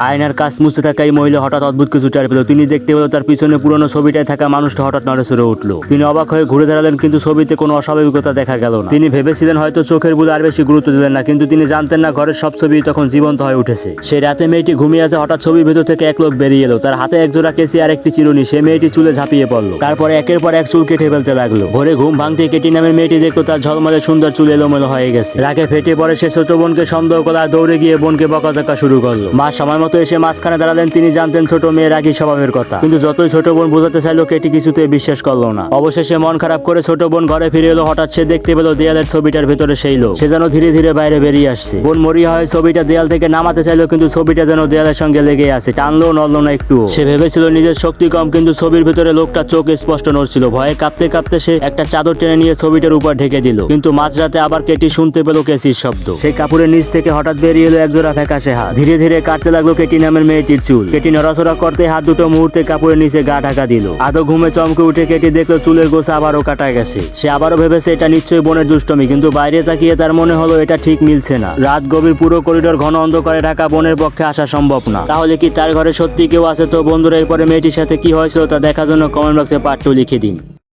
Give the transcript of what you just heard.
আয়নার কাজ মুছতে থাকা এই মহিলা হঠাৎ অদ্ভুত কিছু টের পেল। তিনি দেখতে পেল তার পিছনে পুরনো ছবিটায় থাকা মানুষটা হঠাৎ নড়েচড়ে উঠলো। তিনি অবাক হয়ে ঘুরে দাঁড়ালেন, কিন্তু ছবিতে কোনো অস্বাভাবিকতা দেখা গেল না। তিনি ভেবেছিলেন হয়তো চোখের ভুল, আর বেশি গুরুত্ব দিলেন না, কিন্তু তিনি জানতেন না ঘরের সব ছবি তখন জীবন্ত হয়ে উঠেছে। সেই রাতে মেয়েটি ঘুমিয়ে আছে, হঠাৎ ছবির ভেতর থেকে এক লোক বেরিয়ে এলো। তার হাতে একজোড়া কেসি আর একটি চিরুনি। সে মেয়েটি চুলে ঝাঁপিয়ে পড়লো, তারপরে একের পর এক চুল কেটে ফেলতে লাগলো। ভোরে ঘুম ভাঙতে কেটি নামের মেয়েটি দেখলো তার ঝলমলে সুন্দর চুল এলোমেলো হয়ে গেছে। রাগে ফেটে পড়ে সে ছোট বোনকে সন্দেহ করে আর দৌড়ে গিয়ে বোনকে বকাঝকা শুরু করলো। মা সময় মতো এসে মাঝখানে দাঁড়ালেন। তিনি জানতেন ছোট মেয়ের রাগী স্বভাবের কথা, কিন্তু যতই ছোট বোন বোঝাতে চাইলো কেটি কিছুতেই বিশ্বাস করলো না। অবশেষে মন খারাপ করে ছোট বোন ঘরে ফিরে এলো। হঠাৎ সে দেখতে পেল দেয়ালের ছবিটার ভেতরে সেই লোক। সে যেন ধীরে ধীরে বাইরে বেরিয়ে আসছে। বোন মরিয়া হয়ে ছবিটা দেয়াল থেকে নামাতে চাইলো, কিন্তু ছবিটা যেন দেয়ালের সঙ্গে লেগে আছে, টানলো নড়লো না একটু। সে ভেবেছিল নিজের শক্তি কম, কিন্তু ছবির ভেতরে লোকটা চোখ স্পষ্ট নড়ছিল। ভয়ে কাঁপতে কাঁপতে সে একটা চাদর টেনে নিয়ে ছবিটার উপর ঢেকে দিল। কিন্তু মাঝরাতে আবার কেটি শুনতে পেল কেসির শব্দ। সেই কাপড়ের নিচ থেকে হঠাৎ বেরিয়ে এলো একজোড়া ফ্যাকাশে হাত। ধীরে ধীরে কাটতে লাগলো কেটি নামের মেয়েটির চুল। কেটি নড়াচড়া করতে হাত দুটো মুহূর্তে কাপড়ের নিচে গা ঢাকা দিল। আদৌ ঘুমে চমকে উঠে কেটি দেখলো চুলের গোছা আবারও কাটা গেছে। সে আবারও ভেবেছে এটা নিশ্চয়ই বোনের দুষ্টমি, কিন্তু বাইরে তাকিয়ে তার মনে হলো এটা ঠিক মিলছে না। রাত গভীর, পুরো করিডোর ঘন অন্ধকারে ঢাকা, বোনের পক্ষে আসা সম্ভব না। তাহলে কি তার ঘরে সত্যি কেউ আছে? তো বন্ধুরা, এরপরে মেয়েটির সাথে কি হয়েছিল তা দেখার জন্য কমেন্ট বক্সে পার্ট 2 লিখে দিন।